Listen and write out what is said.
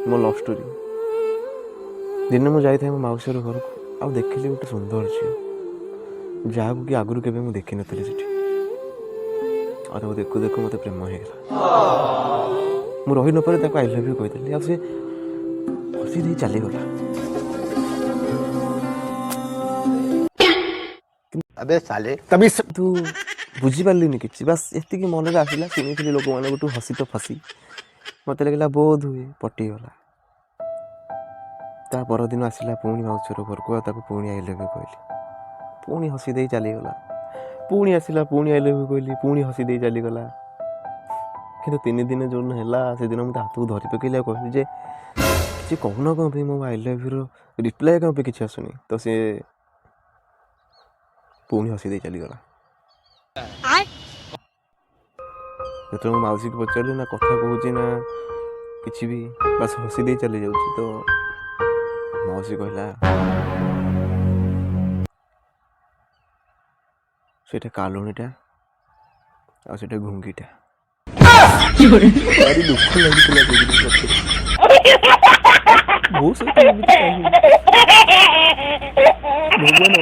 ମୋ love story. ଦିନେ ମୁଁ ଯାଇଥାଏ ମୋ ମାଉସୀର ଘରକୁ, ଆଉ ଦେଖିଲି ଗୋଟେ ସୁନ୍ଦର ଝିଅ ଯାହାକୁ କି ଆଗରୁ କେବେ ମୁଁ ଦେଖିନଥିଲି ସେଠି। ଆଉ ତାକୁ ଦେଖୁ ଦେଖୁ ମୋତେ ପ୍ରେମ ହେଇଗଲା। ମୁଁ ରହି ନପାରି ତାକୁ ଆଇ ଲଭ୍ ୟୁ କହିଦେଲି, ଆଉ ସେ ହସି ଦେଇ ଚାଲିଗଲା। अबे साले ତୁ ବୁଝିପାରିଲିନି କିଛି, ବାସ୍ ଏତିକି ମନରେ ଆସିଲା। ଶୁଣିଥିଲି ଲୋକମାନଙ୍କଠୁ ହସି ତ ଫସି, ମୋତେ ଲାଗିଲା ବୋଧ ହୁଏ ପଟିଗଲା। ତା ପରଦିନ ଆସିଲା ପୁଣି ମାଉସୀର ଘରକୁ, ଆଉ ତାକୁ ପୁଣି ଆଇ ଲଭ୍ ୟୁ କହିଲି। ପୁଣି ହସି ଦେଇ ଚାଲିଗଲା। ପୁଣି ଆସିଲା, ପୁଣି ଆଇ ଲଭ୍ ୟୁ କହିଲି, ପୁଣି ହସି ଦେଇ ଚାଲିଗଲା। କିନ୍ତୁ 3 ଦିନ ଯୋଉଦିନ ହେଲା, ସେଦିନ ମୁଁ ତା ହାତକୁ ଧରି ପକେଇଲି ଆଉ କହିଲି ଯେ କିଛି କହୁନ କ'ଣ ପାଇଁ, ମୋ ଆଇ ଲଭ୍ ୟୁର ରିପ୍ଲାଏ କ'ଣ ପାଇଁ କିଛି ଆସୁନି। ତ ସେ ପୁଣି ହସି ଦେଇ ଚାଲିଗଲା। ଯେତେବେଳେ ମୁଁ ମାଉସୀକୁ ପଚାରିଲି, ନା କଥା କହୁଛି ନା କିଛି ବି, ବାସ୍ ହସି ଦେଇ ଚାଲି ଯାଉଛି। ତ ମାଉସୀ କହିଲା ସେଇଟା କାଲୁଣୀଟା, ଆଉ ସେଇଟା ଘୁଙ୍ଗିଟା। ଭାରି ଦୁଃଖ ଲାଗିଥିଲା ସେଦିନ ସତରେ। ମୋ ସହିତ ଏମିତି କାହିଁକି? ଭଗବାନ